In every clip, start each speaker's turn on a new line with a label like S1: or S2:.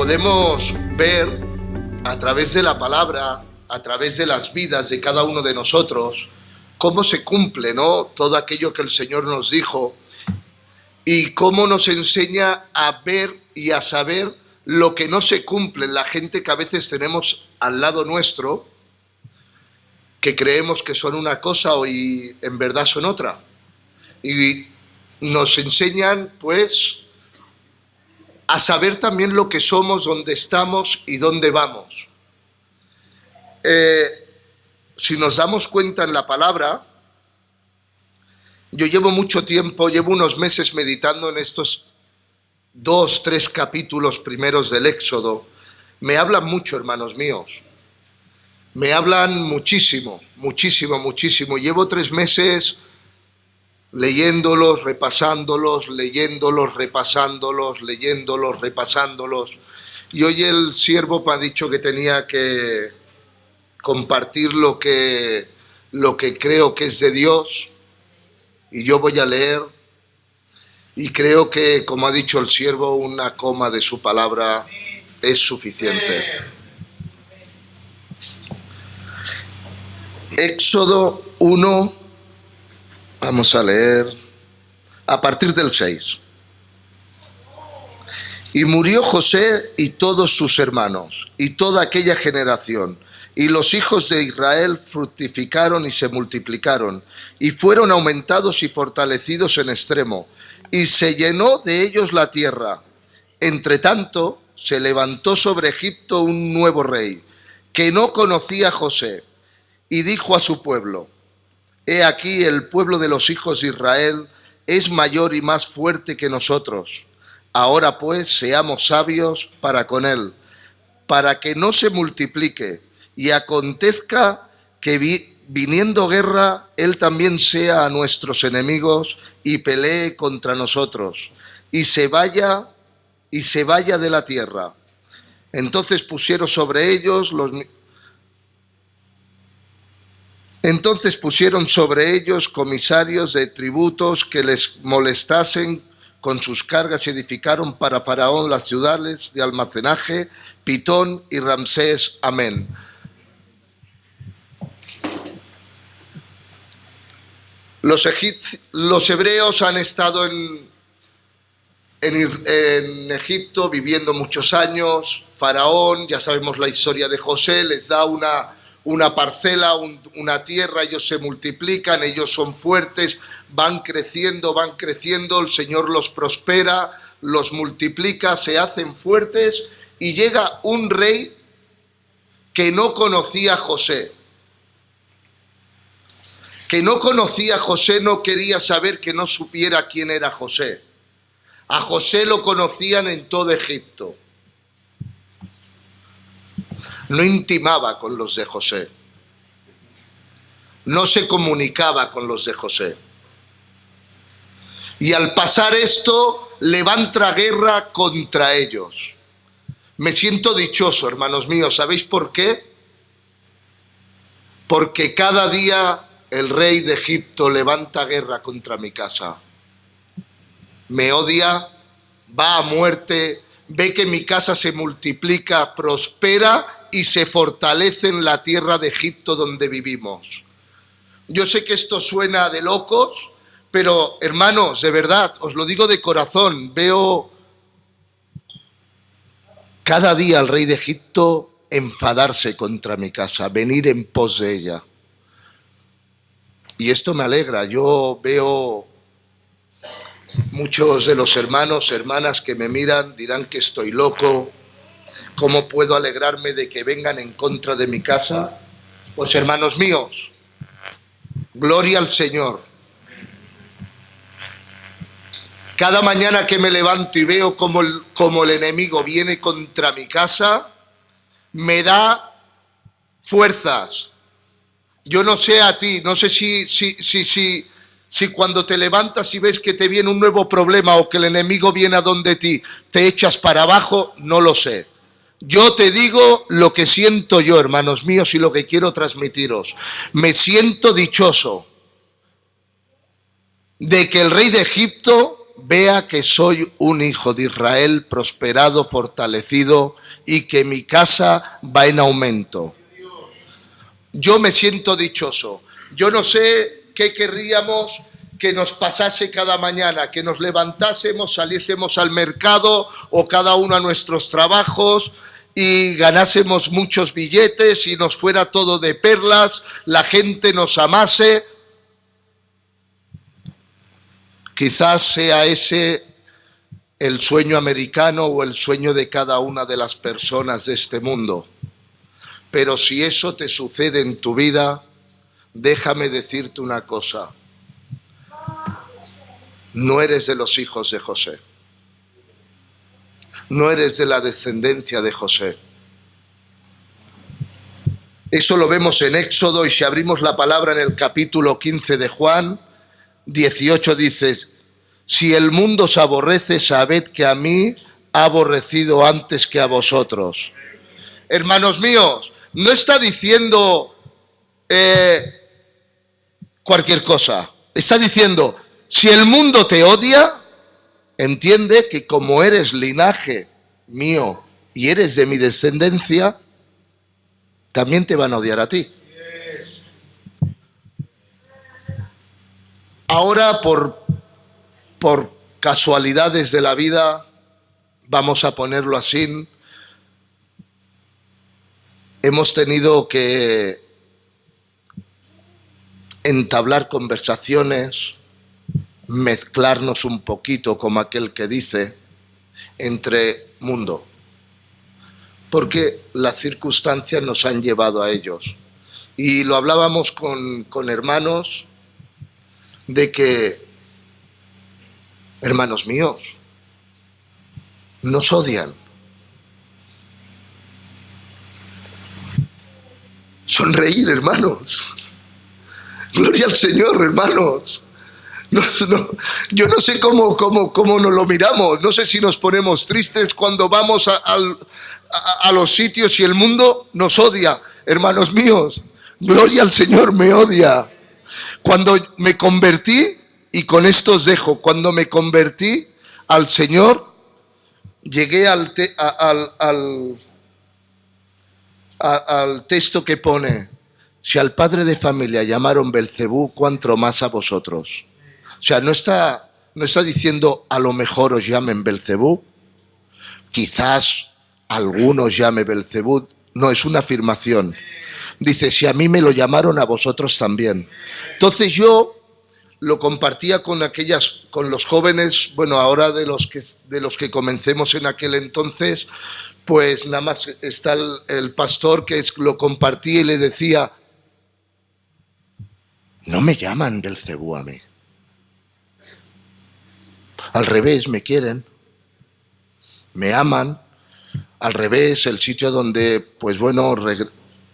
S1: podemos ver a través de la palabra, a través de las vidas de cada uno de nosotros, cómo se cumple, ¿no?, todo aquello que el Señor nos dijo y cómo nos enseña a ver y a saber lo que no se cumple en la gente que a veces tenemos al lado nuestro, que creemos que son una cosa y en verdad son otra. Y nos enseñan, pues, a saber también lo que somos, dónde estamos y dónde vamos. Si nos damos cuenta en la palabra, yo llevo mucho tiempo, llevo unos meses meditando en estos 2-3 capítulos primeros del Éxodo. Me hablan mucho, hermanos míos. Me hablan muchísimo, muchísimo, muchísimo. Llevo 3 meses leyéndolos, repasándolos, leyéndolos, repasándolos, leyéndolos, repasándolos. Y hoy el siervo me ha dicho que tenía que compartir lo que creo que es de Dios. Y yo voy a leer. Y creo que, como ha dicho el siervo, una coma de su palabra es suficiente. Éxodo 1, vamos a leer a partir del 6. Y murió José y todos sus hermanos y toda aquella generación, y los hijos de Israel fructificaron y se multiplicaron, y fueron aumentados y fortalecidos en extremo, y se llenó de ellos la tierra. Entre tanto, se levantó sobre Egipto un nuevo rey, que no conocía a José, y dijo a su pueblo: he aquí, el pueblo de los hijos de Israel es mayor y más fuerte que nosotros. Ahora pues, seamos sabios para con él, para que no se multiplique, y acontezca que viniendo guerra, él también sea a nuestros enemigos y pelee contra nosotros, y se vaya de la tierra. Entonces pusieron sobre ellos comisarios de tributos que les molestasen con sus cargas, y edificaron para Faraón las ciudades de almacenaje, Pitón y Ramsés. Amén. Los hebreos han estado en Egipto viviendo muchos años. Faraón, ya sabemos la historia de José, les da una parcela, una tierra, ellos se multiplican, ellos son fuertes, van creciendo, el Señor los prospera, los multiplica, se hacen fuertes, y llega un rey que no conocía a José. Que no conocía a José, no quería saber que no supiera quién era José. A José lo conocían en todo Egipto. No intimaba con los de José. No se comunicaba con los de José. Y al pasar esto, levanta guerra contra ellos. Me siento dichoso, hermanos míos. ¿Sabéis por qué? Porque cada día el rey de Egipto levanta guerra contra mi casa. Me odia, va a muerte, ve que mi casa se multiplica, prospera y se fortalece en la tierra de Egipto donde vivimos. Yo sé que esto suena de locos, pero hermanos, de verdad, os lo digo de corazón, veo cada día al rey de Egipto enfadarse contra mi casa, venir en pos de ella. Y esto me alegra. Yo veo muchos de los hermanos, hermanas que me miran, dirán que estoy loco. ¿Cómo puedo alegrarme de que vengan en contra de mi casa? Pues hermanos míos, gloria al Señor. Cada mañana que me levanto y veo cómo el enemigo viene contra mi casa, me da fuerzas. Yo no sé a ti, no sé si cuando te levantas y ves que te viene un nuevo problema o que el enemigo viene a donde ti, te echas para abajo, no lo sé. Yo te digo lo que siento yo, hermanos míos, y lo que quiero transmitiros. Me siento dichoso de que el rey de Egipto vea que soy un hijo de Israel prosperado, fortalecido y que mi casa va en aumento. Yo me siento dichoso. Yo no sé qué querríamos que nos pasase cada mañana, que nos levantásemos, saliésemos al mercado o cada uno a nuestros trabajos y ganásemos muchos billetes y nos fuera todo de perlas, la gente nos amase. Quizás sea ese el sueño americano o el sueño de cada una de las personas de este mundo. Pero si eso te sucede en tu vida, déjame decirte una cosa. No eres de los hijos de José. No eres de la descendencia de José. Eso lo vemos en Éxodo, y si abrimos la palabra en el capítulo 15 de Juan, 18 dice: si el mundo os aborrece, sabed que a mí ha aborrecido antes que a vosotros. Hermanos míos, no está diciendo cualquier cosa. Está diciendo, si el mundo te odia, entiende que como eres linaje mío y eres de mi descendencia, también te van a odiar a ti. Ahora, por casualidades de la vida, vamos a ponerlo así, hemos tenido que entablar conversaciones, mezclarnos un poquito, como aquel que dice, entre mundo, porque las circunstancias nos han llevado a ellos. Y lo hablábamos con hermanos, de que, hermanos míos, nos odian. Sonreír, hermanos. Gloria al Señor, hermanos. Yo no sé cómo nos lo miramos. No sé si nos ponemos tristes cuando vamos a los sitios y el mundo nos odia. Hermanos míos, gloria al Señor, me odia. Cuando me convertí, y con esto os dejo, cuando me convertí al Señor, llegué al texto que pone: si al padre de familia llamaron Belcebú, cuánto más a vosotros. O sea, no está diciendo a lo mejor os llamen Belcebú, quizás algunos llame Belcebú. No, es una afirmación. Dice, si a mí me lo llamaron, a vosotros también. Entonces yo lo compartía con los jóvenes, bueno, ahora de los que comencemos en aquel entonces, pues nada más está el pastor que lo compartía y le decía, no me llaman Belcebú a mí. Al revés, me quieren, me aman. Al revés, el sitio donde, pues bueno,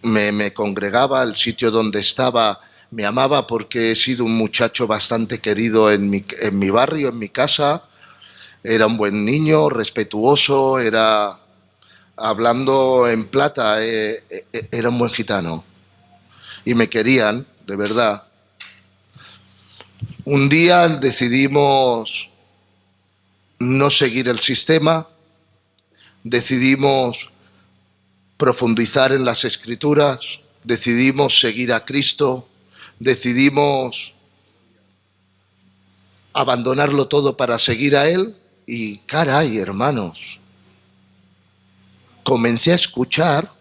S1: me congregaba, el sitio donde estaba, me amaba, porque he sido un muchacho bastante querido en mi barrio, en mi casa. Era un buen niño, respetuoso, era, hablando en plata, era un buen gitano. Y me querían, de verdad. Un día decidimos no seguir el sistema, decidimos profundizar en las Escrituras, decidimos seguir a Cristo, decidimos abandonarlo todo para seguir a Él. Y caray, hermanos, comencé a escuchar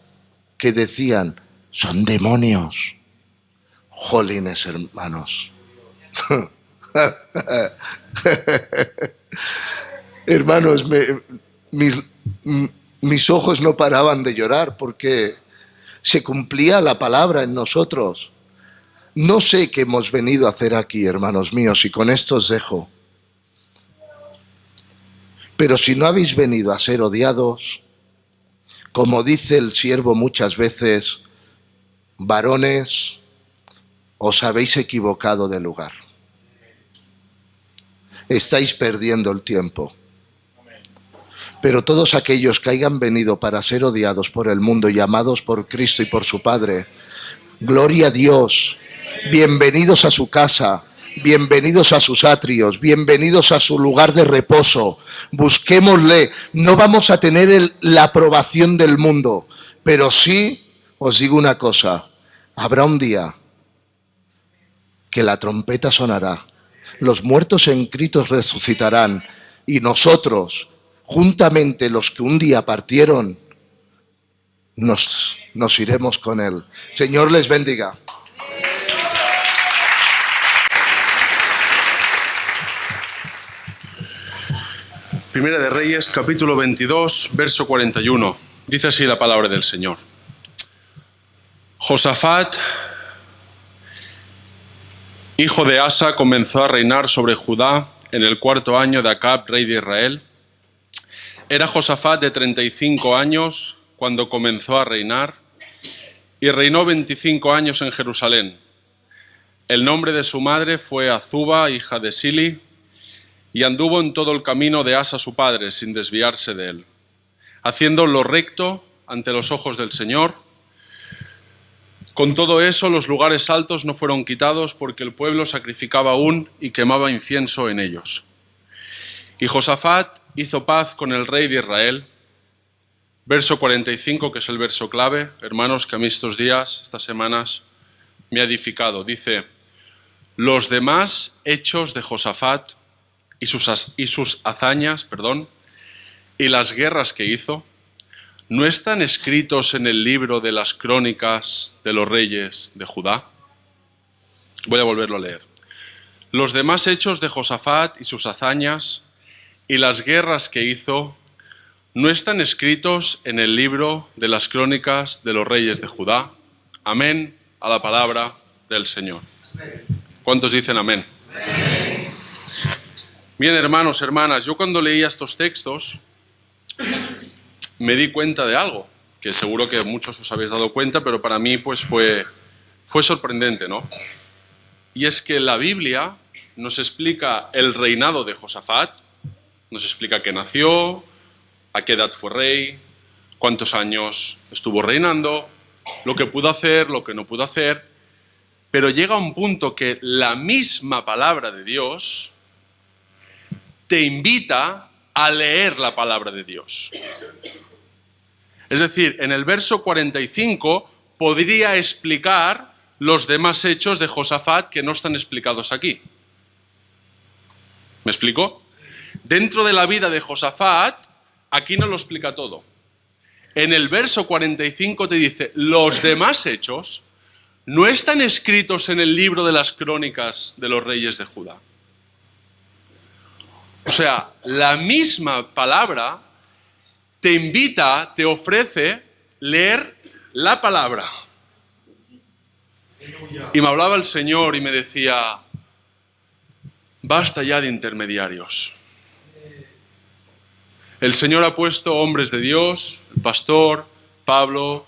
S1: que decían, son demonios. Jolines, hermanos. Hermanos, mis ojos no paraban de llorar porque se cumplía la palabra en nosotros. No sé qué hemos venido a hacer aquí, hermanos míos, y con esto os dejo. Pero si no habéis venido a ser odiados, como dice el siervo muchas veces, varones, os habéis equivocado de lugar. Estáis perdiendo el tiempo. Pero todos aquellos que hayan venido para ser odiados por el mundo y amados por Cristo y por su Padre, gloria a Dios, bienvenidos a su casa, bienvenidos a sus atrios, bienvenidos a su lugar de reposo. Busquémosle. No vamos a tener la aprobación del mundo, pero sí os digo una cosa, habrá un día que la trompeta sonará, los muertos en Cristo resucitarán y nosotros, juntamente los que un día partieron, nos iremos con Él. Señor les bendiga.
S2: Primera de Reyes, capítulo 22, verso 41. Dice así la palabra del Señor. Josafat, hijo de Asa, comenzó a reinar sobre Judá en el 4.º año de Acab, rey de Israel. Era Josafat de 35 años cuando comenzó a reinar y reinó 25 años en Jerusalén. El nombre de su madre fue Azuba, hija de Sili, y anduvo en todo el camino de Asa su padre, sin desviarse de él, haciendo lo recto ante los ojos del Señor. Con todo eso, los lugares altos no fueron quitados, porque el pueblo sacrificaba aún y quemaba incienso en ellos. Y Josafat hizo paz con el rey de Israel. Verso 45, que es el verso clave, hermanos, que a mí estos días, estas semanas, me ha edificado. Dice, los demás hechos de Josafat y sus hazañas, y las guerras que hizo, ¿no están escritos en el libro de las crónicas de los reyes de Judá? Voy a volverlo a leer. Los demás hechos de Josafat y sus hazañas y las guerras que hizo, ¿no están escritos en el libro de las crónicas de los reyes de Judá? Amén a la palabra del Señor. ¿Cuántos dicen amén? Bien, hermanos, hermanas, yo cuando leía estos textos me di cuenta de algo, que seguro que muchos os habéis dado cuenta, pero para mí pues fue sorprendente, ¿no? Y es que la Biblia nos explica el reinado de Josafat, nos explica que nació, a qué edad fue rey, cuántos años estuvo reinando, lo que pudo hacer, lo que no pudo hacer, pero llega un punto que la misma palabra de Dios te invita a leer la palabra de Dios. Es decir, en el verso 45 podría explicar los demás hechos de Josafat que no están explicados aquí. ¿Me explico? Dentro de la vida de Josafat, aquí no lo explica todo. En el verso 45 te dice, los demás hechos no están escritos en el libro de las crónicas de los reyes de Judá. O sea, la misma palabra te invita, te ofrece leer la palabra. Y me hablaba el Señor y me decía, basta ya de intermediarios. El Señor ha puesto hombres de Dios, el pastor, Pablo,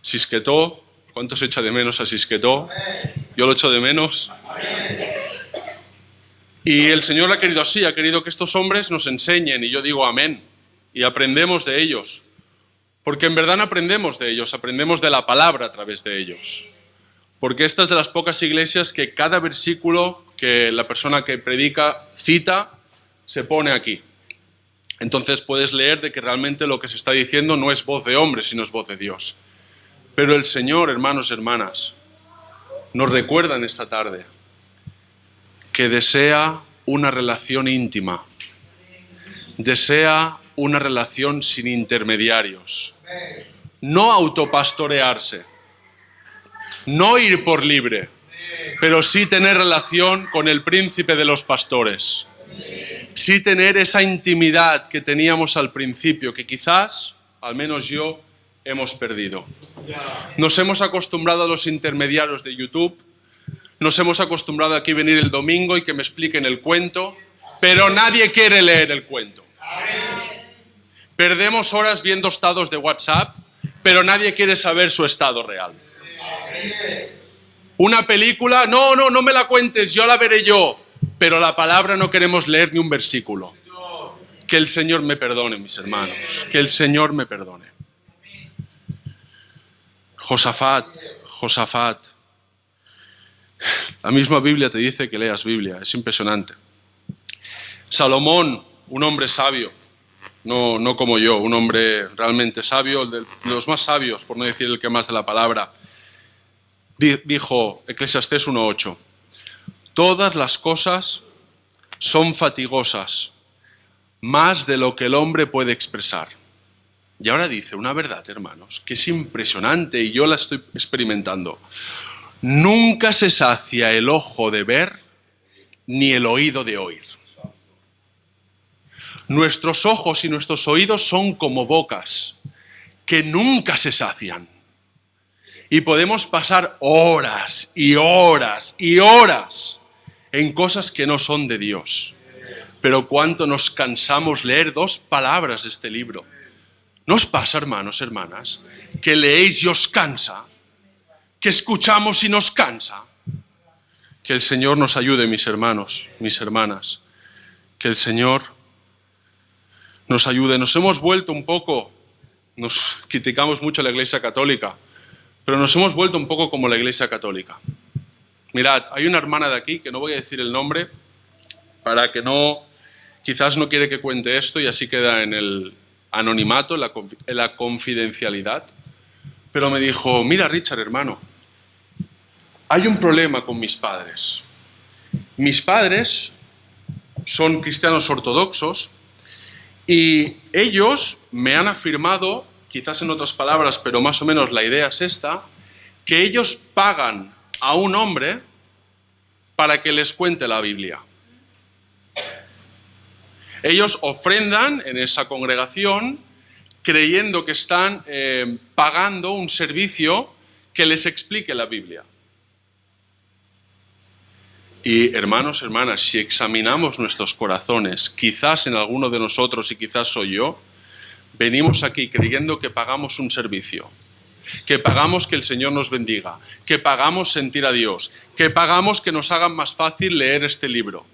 S2: Sisquetó. ¿Cuántos echa de menos a Sisquetó? Yo lo echo de menos. Y el Señor ha querido así, ha querido que estos hombres nos enseñen, y yo digo amén, y aprendemos de ellos. Porque en verdad no aprendemos de ellos, aprendemos de la palabra a través de ellos. Porque esta es de las pocas iglesias que cada versículo que la persona que predica cita, se pone aquí. Entonces puedes leer de que realmente lo que se está diciendo no es voz de hombre, sino es voz de Dios. Pero el Señor, hermanos y hermanas, nos recuerda en esta tarde que desea una relación íntima, desea una relación sin intermediarios, no autopastorearse, no ir por libre, pero sí tener relación con el príncipe de los pastores, sí tener esa intimidad que teníamos al principio, que quizás, al menos yo, hemos perdido. Nos hemos acostumbrado a los intermediarios de YouTube, nos hemos acostumbrado aquí a venir el domingo y que me expliquen el cuento, pero nadie quiere leer el cuento. Perdemos horas viendo estados de WhatsApp, pero nadie quiere saber su estado real. Una película, no me la cuentes, yo la veré yo, pero la palabra no queremos leer ni un versículo. Que el Señor me perdone, mis hermanos, que el Señor me perdone. Josafat. La misma Biblia te dice que leas Biblia, es impresionante. Salomón, un hombre sabio, no como yo, un hombre realmente sabio, de los más sabios, por no decir el que más de la palabra, dijo, Eclesiastés 1:8, todas las cosas son fatigosas, más de lo que el hombre puede expresar. Y ahora dice una verdad, hermanos, que es impresionante y yo la estoy experimentando. Nunca se sacia el ojo de ver ni el oído de oír. Nuestros ojos y nuestros oídos son como bocas que nunca se sacian. Y podemos pasar horas y horas y horas en cosas que no son de Dios. Pero cuánto nos cansamos leer 2 palabras de este libro. ¿No os pasa, hermanos, hermanas, que leéis y os cansa? ¿Que escuchamos y nos cansa? Que el Señor nos ayude, mis hermanos, mis hermanas. Que el Señor nos ayude. Nos hemos vuelto un poco, nos criticamos mucho a la Iglesia Católica, pero nos hemos vuelto un poco como la Iglesia Católica. Mirad, hay una hermana de aquí, que no voy a decir el nombre, para que no, quizás no quiere que cuente esto y así queda en el anonimato, en la confidencialidad, pero me dijo, mira Richard, hermano, hay un problema con mis padres. Mis padres son cristianos ortodoxos y ellos me han afirmado, quizás en otras palabras, pero más o menos la idea es esta, que ellos pagan a un hombre para que les cuente la Biblia. Ellos ofrendan en esa congregación creyendo que están pagando un servicio que les explique la Biblia. Y hermanos, hermanas, si examinamos nuestros corazones, quizás en alguno de nosotros y quizás soy yo, venimos aquí creyendo que pagamos un servicio, que pagamos que el Señor nos bendiga, que pagamos sentir a Dios, que pagamos que nos hagan más fácil leer este libro.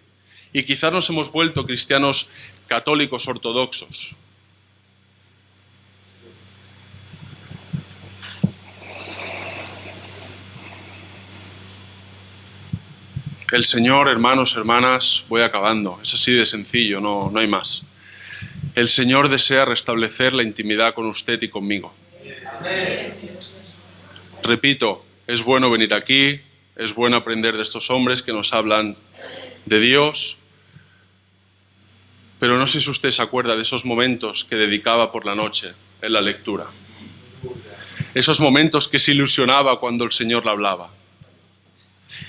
S2: Y quizás nos hemos vuelto cristianos católicos ortodoxos. El Señor, hermanos, hermanas, voy acabando, es así de sencillo, no hay más. El Señor desea restablecer la intimidad con usted y conmigo. Amén. Repito, es bueno venir aquí, es bueno aprender de estos hombres que nos hablan de Dios, pero no sé si usted se acuerda de esos momentos que dedicaba por la noche en la lectura. Esos momentos que se ilusionaba cuando el Señor le hablaba.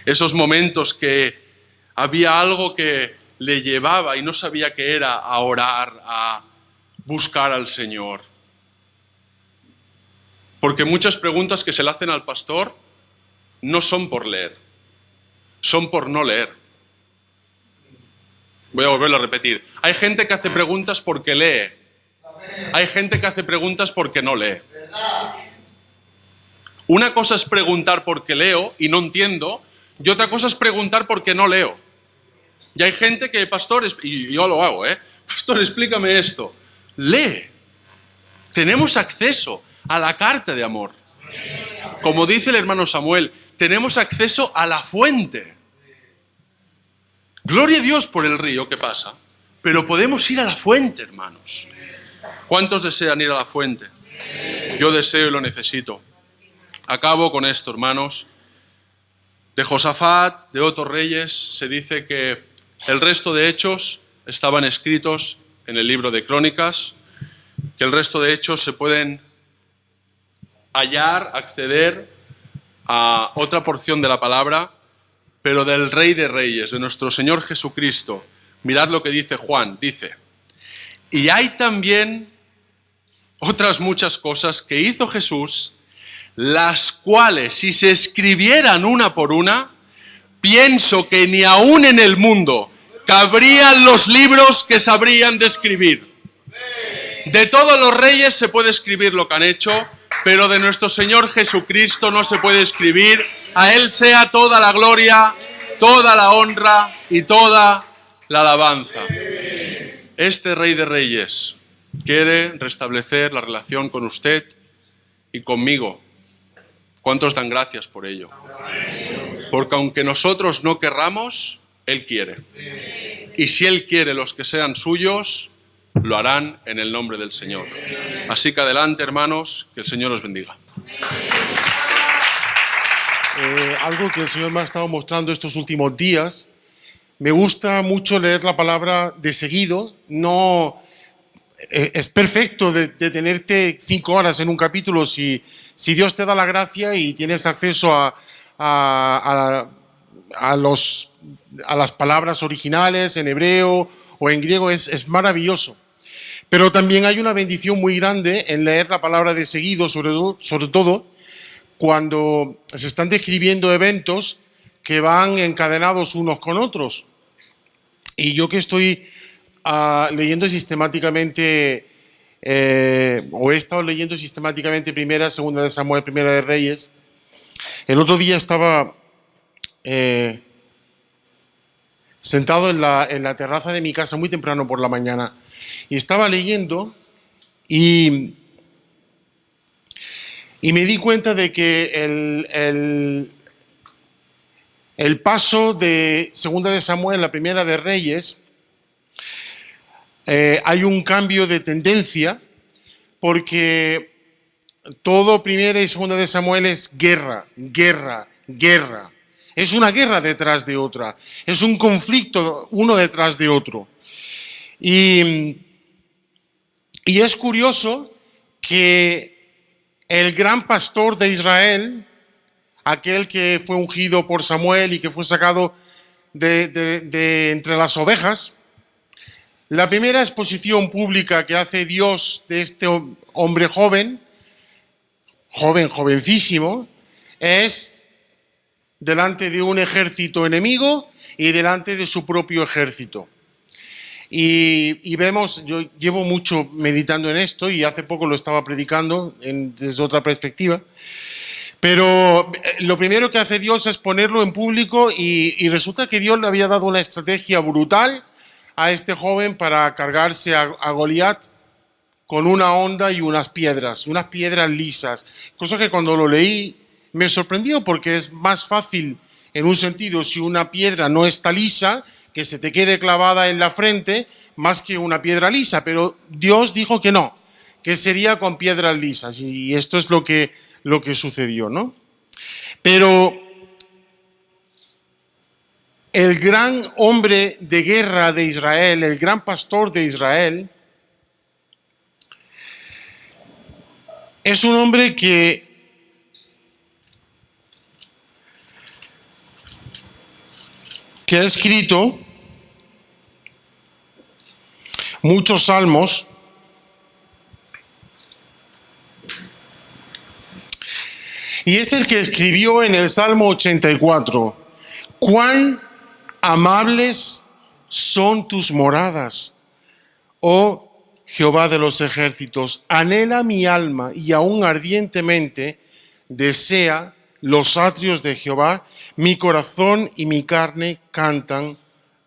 S2: Esos momentos que había algo que le llevaba y no sabía qué era, a orar, a buscar al Señor. Porque muchas preguntas que se le hacen al pastor no son por leer, son por no leer. Voy a volverlo a repetir. Hay gente que hace preguntas porque lee. Hay gente que hace preguntas porque no lee. Una cosa es preguntar porque leo y no entiendo, y otra cosa es preguntar porque no leo. Y hay gente que, pastor, y yo lo hago, pastor, explícame esto. Lee. Tenemos acceso a la carta de amor. Como dice el hermano Samuel, tenemos acceso a la fuente. Gloria a Dios por el río que pasa, pero podemos ir a la fuente, hermanos. ¿Cuántos desean ir a la fuente? Yo deseo y lo necesito. Acabo con esto, hermanos. De Josafat, de otros reyes, se dice que el resto de hechos estaban escritos en el libro de Crónicas, que el resto de hechos se pueden hallar, acceder a otra porción de la palabra, pero del Rey de Reyes, de nuestro Señor Jesucristo. Mirad lo que dice Juan, dice, y hay también otras muchas cosas que hizo Jesús, las cuales, si se escribieran una por una, pienso que ni aún en el mundo cabrían los libros que sabrían de escribir. De todos los reyes se puede escribir lo que han hecho, pero de nuestro Señor Jesucristo no se puede escribir. A Él sea toda la gloria, toda la honra y toda la alabanza. Este Rey de Reyes quiere restablecer la relación con usted y conmigo. ¿Cuántos dan gracias por ello? Porque aunque nosotros no querramos, Él quiere. Y si Él quiere los que sean suyos, lo harán en el nombre del Señor. Así que adelante, hermanos, que el Señor os bendiga.
S3: Algo que el Señor me ha estado mostrando estos últimos días, me gusta mucho leer la palabra de seguido. No es perfecto de tenerte 5 horas en un capítulo si Dios te da la gracia y tienes acceso a las palabras originales en hebreo o en griego, es maravilloso. Pero también hay una bendición muy grande en leer la palabra de seguido, sobre todo cuando se están describiendo eventos que van encadenados unos con otros. Y yo que estoy leyendo sistemáticamente, o he estado leyendo sistemáticamente Primera, Segunda de Samuel, Primera de Reyes, el otro día estaba sentado en la terraza de mi casa muy temprano por la mañana y estaba leyendo y me di cuenta de que el paso de Segunda de Samuel a Primera de Reyes, hay un cambio de tendencia, porque todo Primera y Segunda de Samuel es guerra, guerra, guerra. Es una guerra detrás de otra, es un conflicto uno detrás de otro. Y es curioso que el gran pastor de Israel, aquel que fue ungido por Samuel y que fue sacado de entre las ovejas, la primera exposición pública que hace Dios de este hombre jovencísimo, es delante de un ejército enemigo y delante de su propio ejército. Y vemos, yo llevo mucho meditando en esto y hace poco lo estaba predicando desde otra perspectiva, pero lo primero que hace Dios es ponerlo en público y resulta que Dios le había dado una estrategia brutal a este joven para cargarse a Goliat con una honda y unas piedras lisas, cosa que cuando lo leí me sorprendió, porque es más fácil en un sentido si una piedra no está lisa, que se te quede clavada en la frente, más que una piedra lisa, pero Dios dijo que no, que sería con piedras lisas, y esto es lo que sucedió, ¿no? Pero el gran hombre de guerra de Israel, el gran pastor de Israel, es un hombre que ha escrito muchos salmos, y es el que escribió en el Salmo 84: «Cuán amables son tus moradas, oh Jehová de los ejércitos, anhela mi alma y aún ardientemente desea los atrios de Jehová, mi corazón y mi carne cantan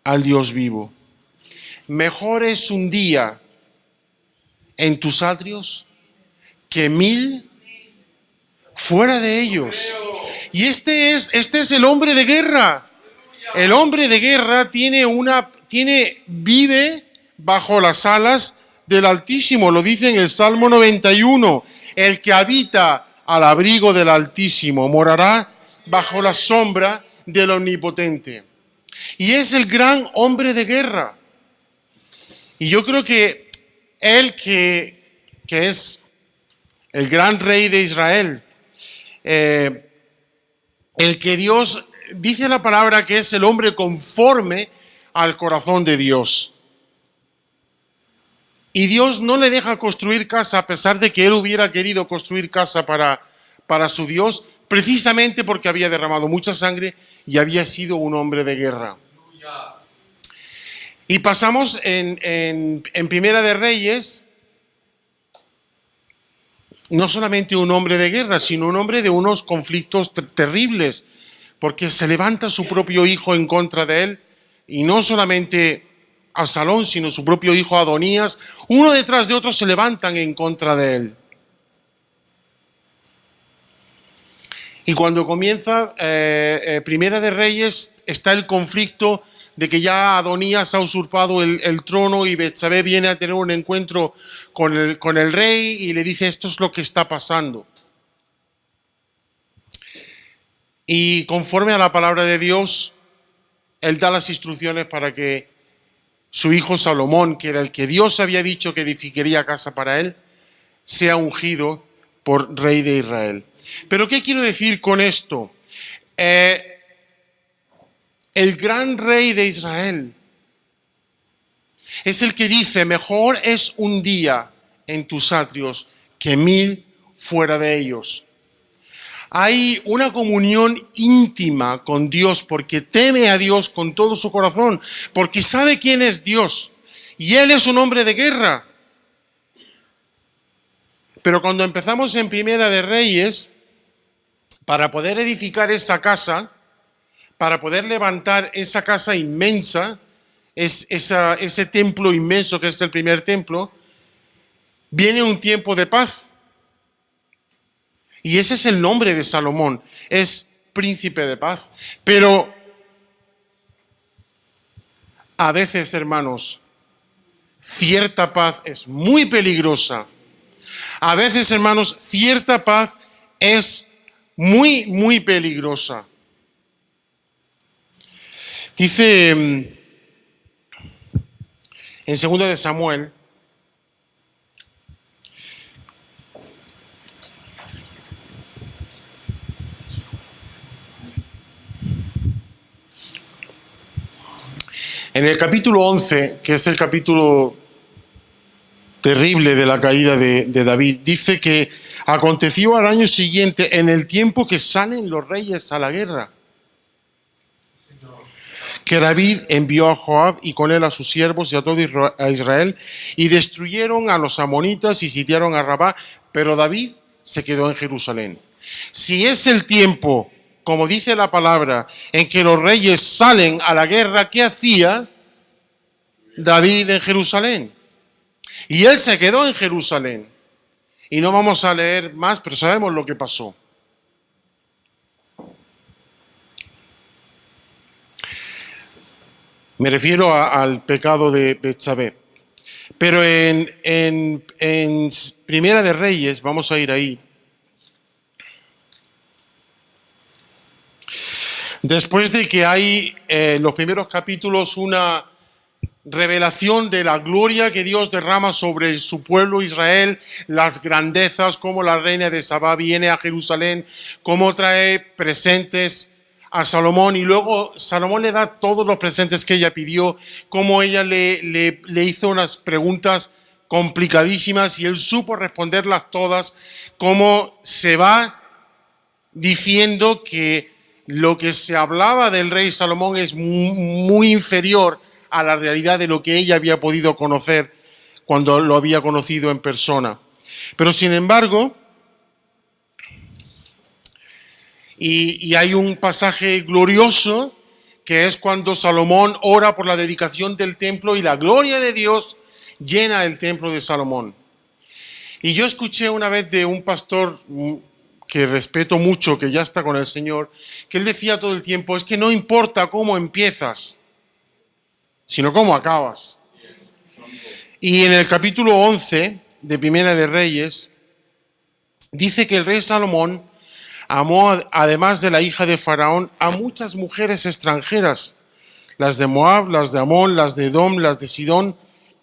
S3: al Dios vivo». Mejor es un día en tus atrios que 1000 fuera de ellos. Y este es el hombre de guerra. El hombre de guerra vive bajo las alas del Altísimo. Lo dice en el Salmo 91. El que habita al abrigo del Altísimo morará bajo la sombra del Omnipotente. Y es el gran hombre de guerra. Y yo creo que él que es el gran rey de Israel, el que Dios, dice la palabra que es el hombre conforme al corazón de Dios. Y Dios no le deja construir casa a pesar de que él hubiera querido construir casa para su Dios, precisamente porque había derramado mucha sangre y había sido un hombre de guerra. Y pasamos en Primera de Reyes, no solamente un hombre de guerra, sino un hombre de unos conflictos terribles, porque se levanta su propio hijo en contra de él, y no solamente Absalón, sino su propio hijo Adonías, uno detrás de otro se levantan en contra de él. Y cuando comienza Primera de Reyes, está el conflicto de que ya Adonías ha usurpado el trono y Betsabé viene a tener un encuentro con el rey y le dice esto es lo que está pasando. Y conforme a la palabra de Dios, él da las instrucciones para que su hijo Salomón, que era el que Dios había dicho que edificaría casa para él, sea ungido por rey de Israel. Pero ¿qué quiero decir con esto? El gran rey de Israel es el que dice, mejor es un día en tus atrios que 1000 fuera de ellos. Hay una comunión íntima con Dios porque teme a Dios con todo su corazón, porque sabe quién es Dios y Él es un hombre de guerra. Pero cuando empezamos en Primera de Reyes, para poder edificar esa casa, para poder levantar esa casa inmensa, ese templo inmenso que es el primer templo, viene un tiempo de paz. Y ese es el nombre de Salomón, es príncipe de paz. Pero a veces, hermanos, cierta paz es muy peligrosa. A veces, hermanos, cierta paz es muy, muy peligrosa. Dice en 2 de Samuel, en el capítulo 11, que es el capítulo terrible de la caída de David, dice que aconteció al año siguiente, en el tiempo que salen los reyes a la guerra, que David envió a Joab y con él a sus siervos y a todo Israel y destruyeron a los amonitas y sitiaron a Rabá, pero David se quedó en Jerusalén. Si es el tiempo, como dice la palabra, en que los reyes salen a la guerra, ¿qué hacía David en Jerusalén? Y él se quedó en Jerusalén. Y no vamos a leer más, pero sabemos lo que pasó. Me refiero al pecado de Betsabé. Pero en Primera de Reyes, vamos a ir ahí. Después de que hay los primeros capítulos una revelación de la gloria que Dios derrama sobre su pueblo Israel, las grandezas, como la reina de Sabá viene a Jerusalén, cómo trae presentes a Salomón y luego Salomón le da todos los presentes que ella pidió, cómo ella le hizo unas preguntas complicadísimas y él supo responderlas todas, cómo se va diciendo que lo que se hablaba del rey Salomón es muy inferior a la realidad de lo que ella había podido conocer cuando lo había conocido en persona. Pero sin embargo, y hay un pasaje glorioso que es cuando Salomón ora por la dedicación del templo y la gloria de Dios llena el templo de Salomón. Y yo escuché una vez de un pastor que respeto mucho, que ya está con el Señor, que él decía todo el tiempo, es que no importa cómo empiezas, sino cómo acabas. Y en el capítulo 11 de Primera de Reyes, dice que el rey Salomón amó, además de la hija de Faraón, a muchas mujeres extranjeras, las de Moab, las de Amón, las de Edom, las de Sidón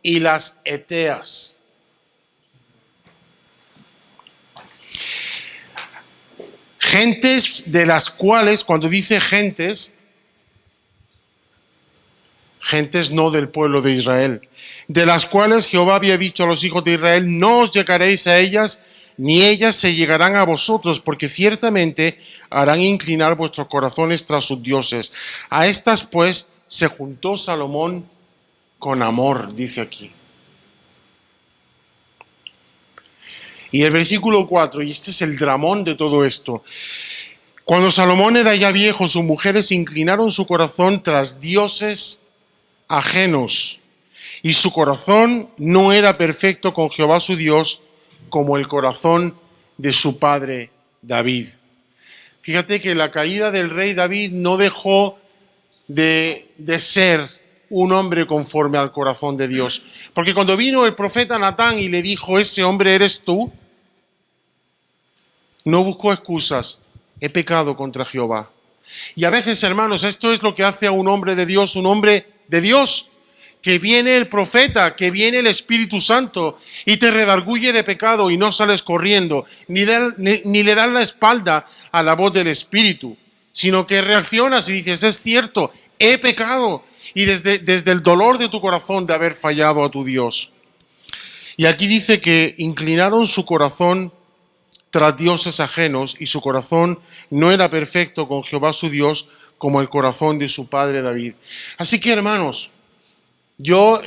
S3: y las eteas. Gentes de las cuales, cuando dice gentes no del pueblo de Israel, de las cuales Jehová había dicho a los hijos de Israel, no os llegaréis a ellas, ni ellas se llegarán a vosotros, porque ciertamente harán inclinar vuestros corazones tras sus dioses. A estas pues se juntó Salomón con amor, dice aquí. Y el versículo 4, y este es el dramón de todo esto. Cuando Salomón era ya viejo, sus mujeres inclinaron su corazón tras dioses ajenos, y su corazón no era perfecto con Jehová su Dios, como el corazón de su padre David. Fíjate que la caída del rey David no dejó de ser un hombre conforme al corazón de Dios. Porque cuando vino el profeta Natán y le dijo, ese hombre eres tú, no buscó excusas, he pecado contra Jehová. Y a veces, hermanos, esto es lo que hace a un hombre de Dios, que viene el profeta, que viene el Espíritu Santo y te redarguye de pecado y no sales corriendo, ni le das la espalda a la voz del Espíritu, sino que reaccionas y dices, es cierto, he pecado, y desde el dolor de tu corazón de haber fallado a tu Dios. Y aquí dice que inclinaron su corazón tras dioses ajenos y su corazón no era perfecto con Jehová su Dios como el corazón de su padre David. Así que, hermanos, yo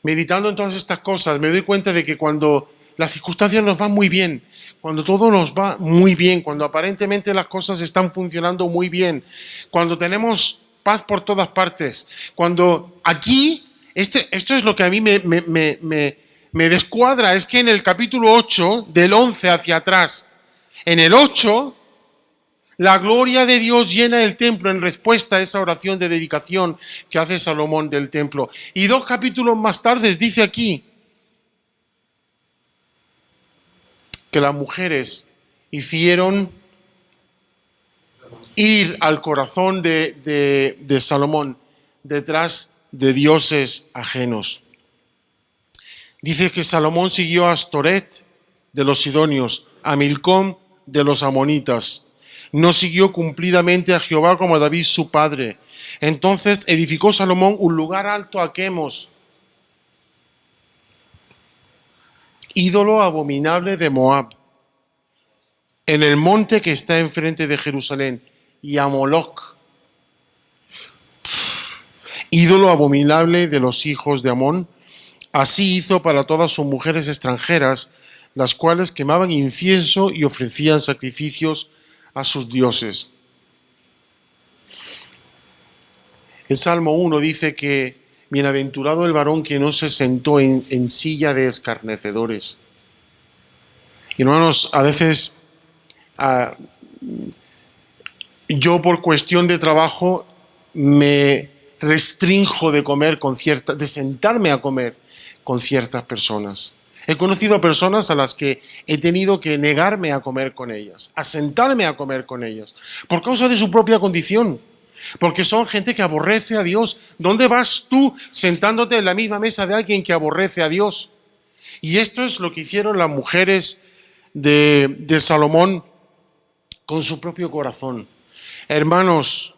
S3: meditando en todas estas cosas me doy cuenta de que cuando las circunstancias nos van muy bien, cuando todo nos va muy bien, cuando aparentemente las cosas están funcionando muy bien, cuando tenemos paz por todas partes, cuando aquí, esto es lo que a mí me descuadra, es que en el capítulo 8, del 11 hacia atrás, en el 8, la gloria de Dios llena el templo en respuesta a esa oración de dedicación que hace Salomón del templo. Y 2 capítulos más tarde dice aquí que las mujeres hicieron ir al corazón de Salomón detrás de dioses ajenos. Dice que Salomón siguió a Astoret de los sidonios, a Milcom de los amonitas. No siguió cumplidamente a Jehová como a David su padre. Entonces edificó Salomón un lugar alto a Quemos, ídolo abominable de Moab, en el monte que está enfrente de Jerusalén, y a Moloc, ídolo abominable de los hijos de Amón. Así hizo para todas sus mujeres extranjeras, las cuales quemaban incienso y ofrecían sacrificios a sus dioses. El Salmo 1 dice que bienaventurado el varón que no se sentó en silla de escarnecedores. Y hermanos, a veces yo por cuestión de trabajo me restrinjo de sentarme a comer con ciertas personas. He conocido a personas a las que he tenido que negarme a comer con ellas, a sentarme a comer con ellas, por causa de su propia condición, porque son gente que aborrece a Dios. ¿Dónde vas tú sentándote en la misma mesa de alguien que aborrece a Dios? Y esto es lo que hicieron las mujeres de Salomón con su propio corazón. Hermanos,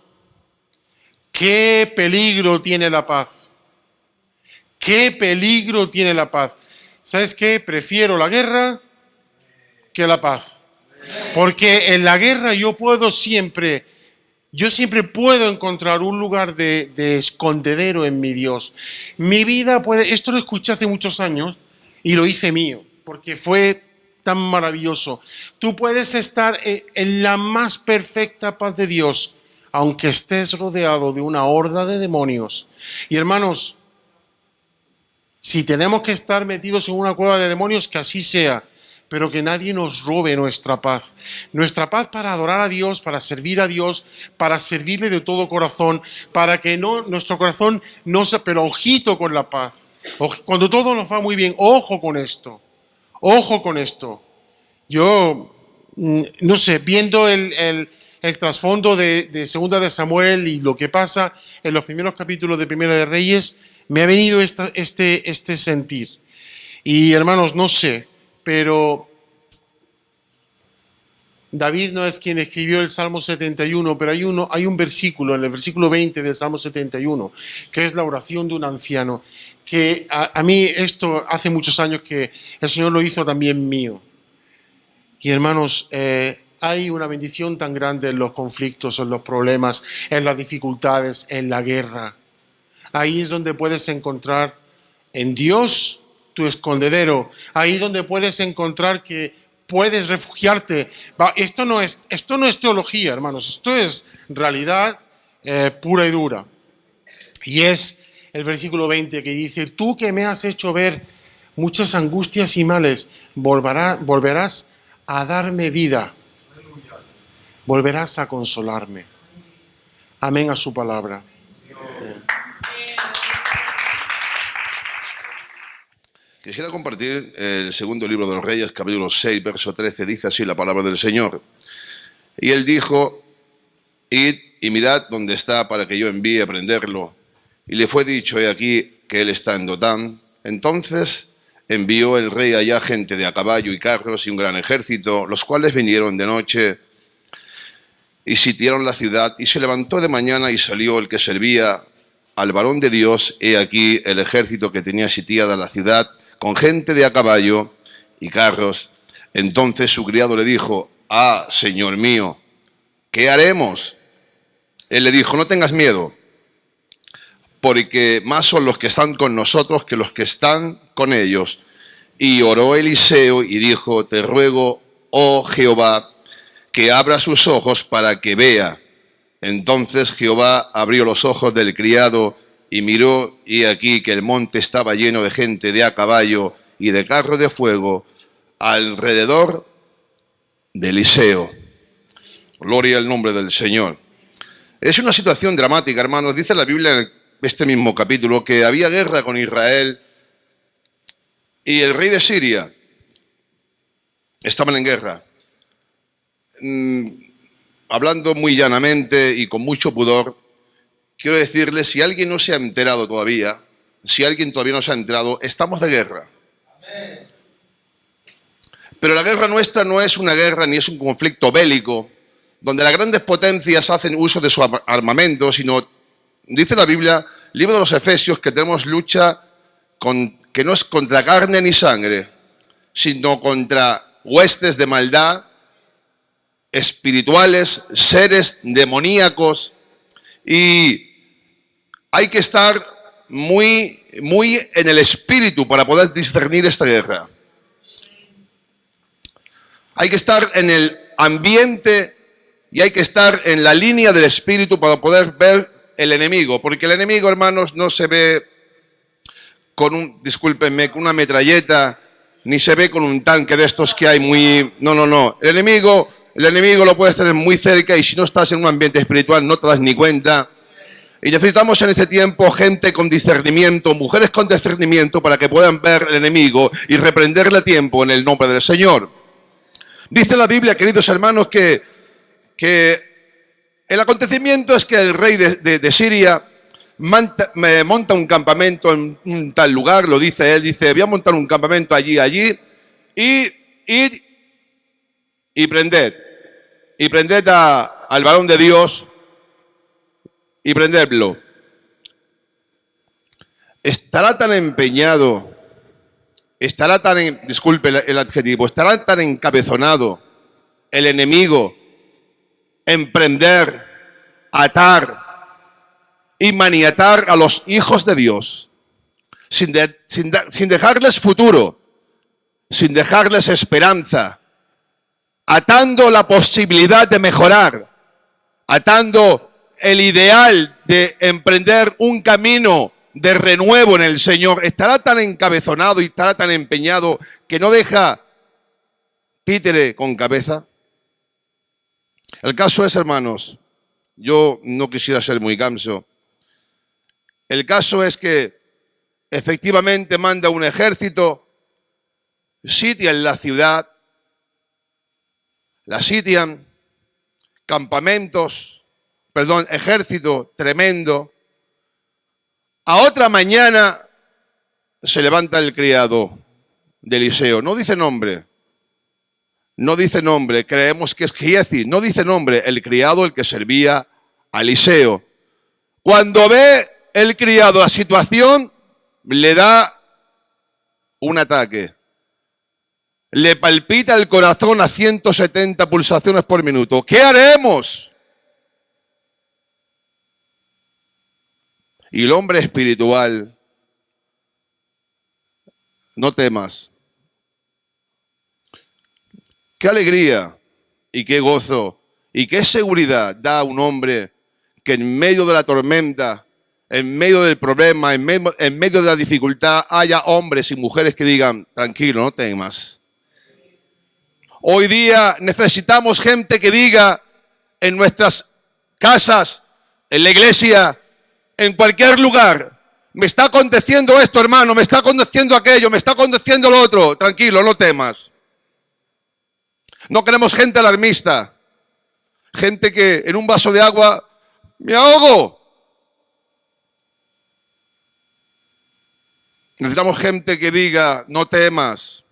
S3: qué peligro tiene la paz. Qué peligro tiene la paz. ¿Sabes qué? Prefiero la guerra que la paz. Porque en la guerra yo siempre puedo encontrar un lugar de escondedero en mi Dios. Mi vida esto lo escuché hace muchos años y lo hice mío, porque fue tan maravilloso. Tú puedes estar en la más perfecta paz de Dios, aunque estés rodeado de una horda de demonios. Y hermanos, si tenemos que estar metidos en una cueva de demonios, que así sea, pero que nadie nos robe nuestra paz. Nuestra paz para adorar a Dios, para servir a Dios, para servirle de todo corazón, para que nuestro corazón no se... Pero ojito con la paz. Cuando todo nos va muy bien, ojo con esto. Ojo con esto. Yo, no sé, viendo el trasfondo de Segunda de Samuel y lo que pasa en los primeros capítulos de Primera de Reyes, me ha venido este sentir. Y hermanos, no sé, pero David no es quien escribió el Salmo 71, pero hay un versículo, en el versículo 20 del Salmo 71, que es la oración de un anciano, que a mí esto hace muchos años que el Señor lo hizo también mío. Y hermanos, hay una bendición tan grande en los conflictos, en los problemas, en las dificultades, en la guerra. Ahí es donde puedes encontrar en Dios tu escondedero. Ahí es donde puedes encontrar que puedes refugiarte. Esto no es teología, hermanos. Esto es realidad pura y dura. Y es el versículo 20 que dice: tú que me has hecho ver muchas angustias y males, volverás a darme vida. volverás a consolarme. Amén a su palabra.
S4: Quisiera compartir el segundo libro de los Reyes, capítulo 6, verso 13, dice así la palabra del Señor. Y él dijo, id y mirad dónde está para que yo envíe a prenderlo. Y le fue dicho, he aquí que él está en Dotán. Entonces envió el rey allá gente de a caballo y carros y un gran ejército, los cuales vinieron de noche y sitiaron la ciudad. Y se levantó de mañana y salió el que servía al varón de Dios, he aquí el ejército que tenía sitiada la ciudad, con gente de a caballo y carros. Entonces su criado le dijo, señor mío, ¿qué haremos? Él le dijo, no tengas miedo, porque más son los que están con nosotros que los que están con ellos. Y oró Eliseo y dijo, te ruego, oh Jehová, que abra sus ojos para que vea. Entonces Jehová abrió los ojos del criado y miró, y aquí que el monte estaba lleno de gente de a caballo y de carros de fuego alrededor de Eliseo. Gloria al nombre del Señor. Es una situación dramática, hermanos. Dice la Biblia en este mismo capítulo que había guerra con Israel y el rey de Siria estaban en guerra. Hablando muy llanamente y con mucho pudor, quiero decirles, si alguien no se ha enterado todavía, si alguien todavía no se ha enterado, estamos de guerra. Amén. Pero la guerra nuestra no es una guerra ni es un conflicto bélico, donde las grandes potencias hacen uso de su armamento, sino, dice la Biblia, libro de los Efesios, que tenemos lucha que no es contra carne ni sangre, sino contra huestes de maldad, espirituales, seres demoníacos, y hay que estar muy en el espíritu para poder discernir esta guerra. Hay que estar en el ambiente y hay que estar en la línea del espíritu para poder ver el enemigo, porque el enemigo, hermanos, no se ve con discúlpenme, con una metralleta, ni se ve con un tanque de estos que hay muy... No. El enemigo lo puedes tener muy cerca y si no estás en un ambiente espiritual no te das ni cuenta. Y necesitamos en este tiempo gente con discernimiento, mujeres con discernimiento para que puedan ver el enemigo y reprenderle a tiempo en el nombre del Señor. Dice la Biblia, queridos hermanos, que el acontecimiento es que el rey de Siria monta un campamento en un tal lugar, lo dice él, dice, voy a montar un campamento allí, y prended al varón de Dios y prendedlo. Estará tan empeñado, estará tan encabezonado el enemigo en prender, atar y maniatar a los hijos de Dios, sin dejarles futuro, sin dejarles esperanza, atando la posibilidad de mejorar, atando el ideal de emprender un camino de renuevo en el Señor. Estará tan encabezonado y estará tan empeñado que no deja títere con cabeza. El caso es, hermanos, yo no quisiera ser muy ganso. El caso es que efectivamente manda un ejército, sitian la ciudad, la sitian, ejército tremendo. A otra mañana se levanta el criado de Eliseo, no dice nombre, creemos que es Giezi, no dice nombre, el criado, el que servía a Eliseo. Cuando ve el criado la situación, le da un ataque. Le palpita el corazón a 170 pulsaciones por minuto. ¿Qué haremos? Y el hombre espiritual, no temas. Qué alegría y qué gozo y qué seguridad da a un hombre que en medio de la tormenta, en medio del problema, en medio de la dificultad, haya hombres y mujeres que digan, tranquilo, no temas. Hoy día necesitamos gente que diga, en nuestras casas, en la iglesia, en cualquier lugar. Me está aconteciendo esto, hermano, me está aconteciendo aquello, me está aconteciendo lo otro. Tranquilo, no temas. No queremos gente alarmista. Gente que en un vaso de agua, me ahogo. Necesitamos gente que diga, no temas,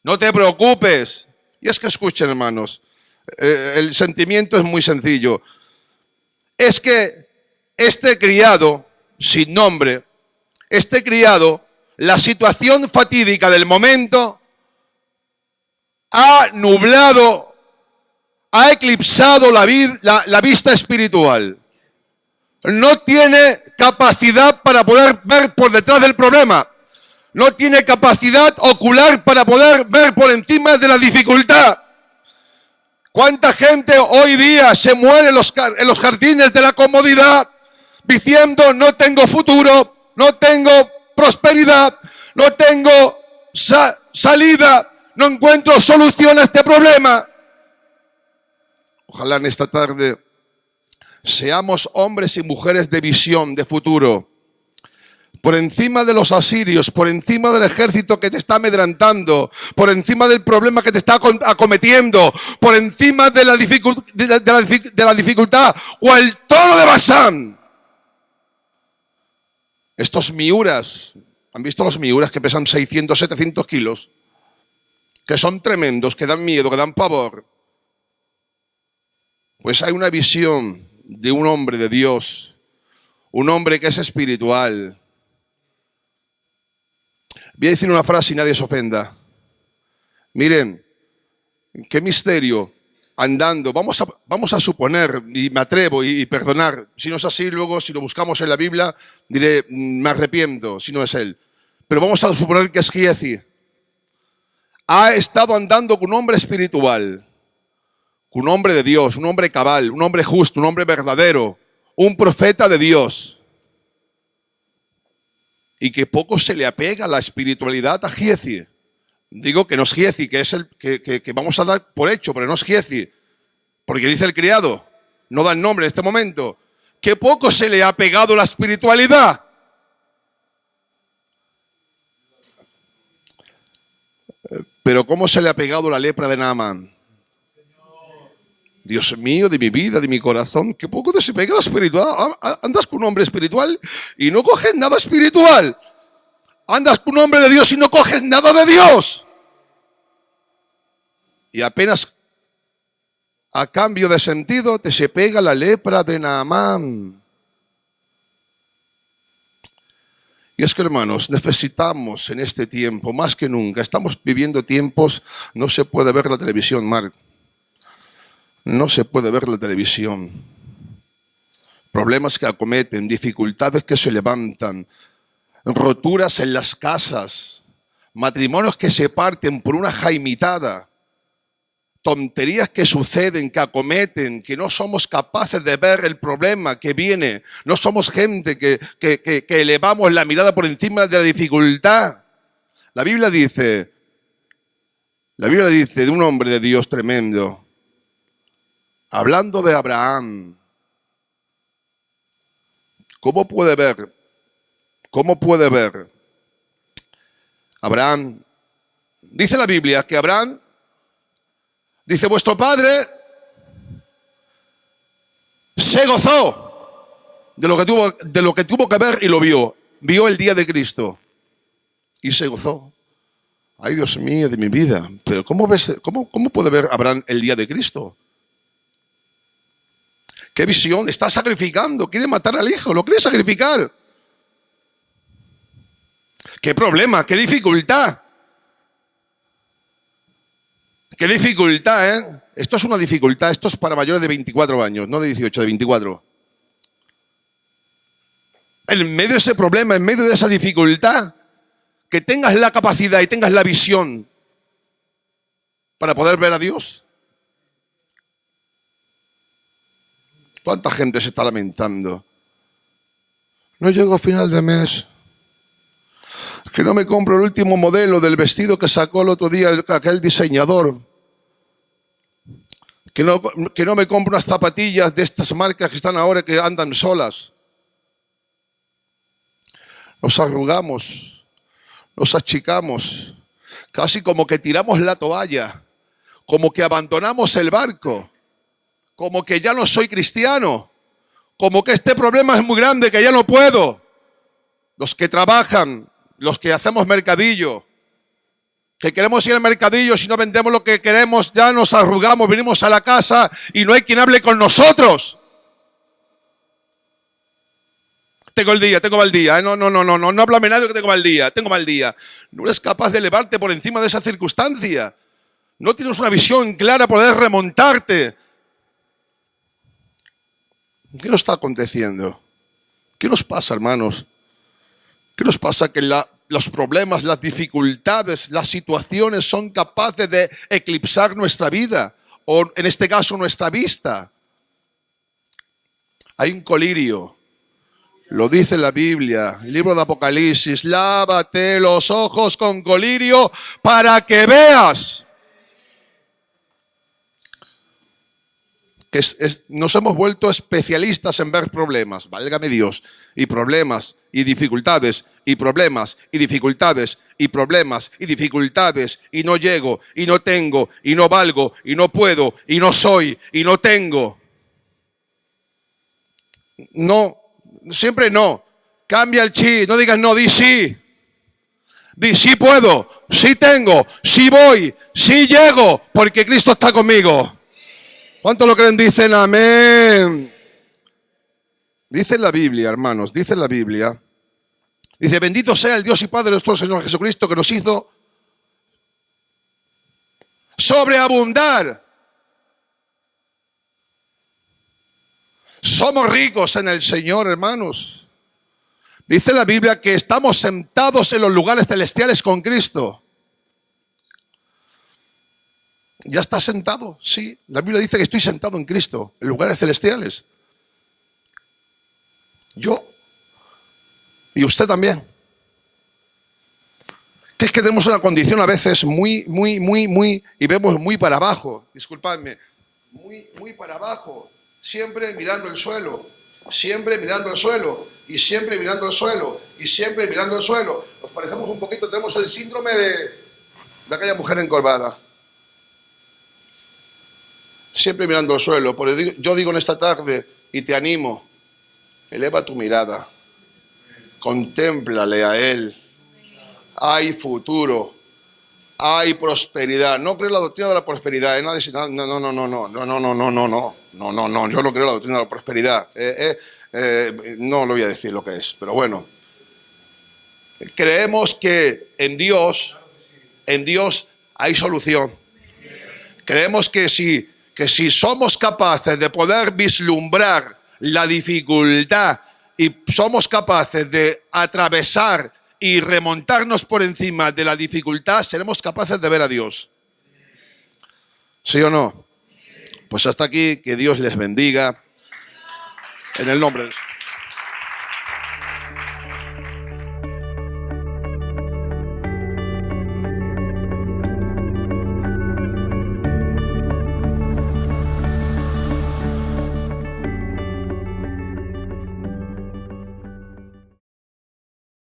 S4: no te preocupes. Y es que escuchen, hermanos, el sentimiento es muy sencillo. Es que este criado, sin nombre, este criado, la situación fatídica del momento, ha nublado, ha eclipsado la vista espiritual. No tiene capacidad para poder ver por detrás del problema. No tiene capacidad ocular para poder ver por encima de la dificultad. ¿Cuánta gente hoy día se muere en los jardines de la comodidad diciendo no tengo futuro, no tengo prosperidad, no tengo salida, no encuentro solución a este problema? Ojalá en esta tarde seamos hombres y mujeres de visión, de futuro. Por encima de los asirios, por encima del ejército que te está amedrantando, por encima del problema que te está acometiendo, por encima de la dificultad, o el toro de Basán. Estos miuras, ¿han visto los miuras que pesan 600, 700 kilos? Que son tremendos, que dan miedo, que dan pavor. Pues hay una visión de un hombre de Dios, un hombre que es espiritual. Voy a decir una frase y nadie se ofenda. Miren, qué misterio, andando, vamos a suponer, y me atrevo y perdonar, si no es así, luego si lo buscamos en la Biblia, diré, me arrepiento, si no es él. Pero vamos a suponer que es Giezi. Ha estado andando con un hombre espiritual, un hombre de Dios, un hombre cabal, un hombre justo, un hombre verdadero, un profeta de Dios. Y que poco se le apega la espiritualidad a Giezi. Digo que no es Giezi, que es el que vamos a dar por hecho, pero no es Giezi. Porque dice el criado, no da el nombre en este momento, que poco se le ha pegado la espiritualidad. Pero ¿cómo se le ha pegado la lepra de Naamán? Dios mío, de mi vida, de mi corazón, que poco se pega la espiritual. Andas con un hombre espiritual y no coges nada espiritual. Andas con un hombre de Dios y no coges nada de Dios. Y apenas a cambio de sentido te se pega la lepra de Naamán. Y es que, hermanos, necesitamos en este tiempo, más que nunca, estamos viviendo tiempos, no se puede ver la televisión, Marc. No se puede ver la televisión. Problemas que acometen, dificultades que se levantan, roturas en las casas, matrimonios que se parten por una jaimitada, tonterías que suceden, que acometen, que no somos capaces de ver el problema que viene. No somos gente que elevamos la mirada por encima de la dificultad. La Biblia dice de un hombre de Dios tremendo, hablando de Abraham. ¿Cómo puede ver? Abraham, dice la Biblia que Abraham, dice, vuestro padre se gozó de lo que tuvo que ver y lo vio. Vio el día de Cristo y se gozó. Ay, Dios mío, de mi vida. Pero ¿cómo puede ver Abraham el día de Cristo? ¿Qué visión? Está sacrificando, quiere matar al hijo, lo quiere sacrificar. ¿Qué problema? ¿Qué dificultad? ¿Qué dificultad, eh? Esto es una dificultad, esto es para mayores de 24 años, no de 18, de 24. En medio de ese problema, en medio de esa dificultad, que tengas la capacidad y tengas la visión para poder ver a Dios. ¿Cuánta gente se está lamentando? No llego a final de mes. Que no me compro el último modelo del vestido que sacó el otro día aquel diseñador. Que no me compro unas zapatillas de estas marcas que están ahora que andan solas. Nos arrugamos, nos achicamos, casi como que tiramos la toalla, como que abandonamos el barco, como que ya no soy cristiano, como que este problema es muy grande, que ya no puedo. Los que trabajan, los que hacemos mercadillo, que queremos ir al mercadillo, si no vendemos lo que queremos, ya nos arrugamos, venimos a la casa y no hay quien hable con nosotros. Tengo mal día, no háblame nadie que tengo mal día. No eres capaz de elevarte por encima de esa circunstancia. No tienes una visión clara para poder remontarte. ¿Qué nos está aconteciendo? ¿Qué nos pasa, hermanos? ¿Qué nos pasa? Que los problemas, las dificultades, las situaciones son capaces de eclipsar nuestra vida, o en este caso nuestra vista. Hay un colirio. Lo dice la Biblia, el libro de Apocalipsis, lávate los ojos con colirio para que veas. Nos hemos vuelto especialistas en ver problemas, válgame Dios, y problemas y dificultades, y problemas y dificultades, y problemas y dificultades, y no llego, y no tengo, y no valgo, y no puedo, y no soy, y no tengo. No. Siempre no. Cambia el chi. No digas no, di sí. Di sí puedo, sí tengo, sí voy, sí llego, porque Cristo está conmigo. ¿Cuántos lo creen? Dicen amén. Dice la Biblia, hermanos, dice la Biblia. Dice, bendito sea el Dios y Padre de nuestro Señor Jesucristo, que nos hizo sobreabundar. Somos ricos en el Señor, hermanos. Dice la Biblia que estamos sentados en los lugares celestiales con Cristo. ¿Ya estás sentado? Sí. La Biblia dice que estoy sentado en Cristo, en lugares celestiales. Yo. Y usted también. Que es que tenemos una condición a veces muy, y vemos muy para abajo. Disculpadme. Muy para abajo. Siempre mirando el suelo, siempre mirando el suelo, y siempre mirando el suelo, y siempre mirando el suelo. Nos parecemos un poquito, tenemos el síndrome de aquella mujer encorvada. Siempre mirando el suelo. Por eso yo digo en esta tarde, y te animo, eleva tu mirada, contémplale a Él. Hay futuro. Hay prosperidad. No creo en la doctrina de la prosperidad. No, yo no creo en la doctrina de la prosperidad. No lo voy a decir lo que es, pero bueno. Creemos que en Dios hay solución. Creemos que si somos capaces de poder vislumbrar la dificultad y somos capaces de atravesar y remontarnos por encima de la dificultad, seremos capaces de ver a Dios. ¿Sí o no? Pues hasta aquí, que Dios les bendiga. En el nombre de Jesús.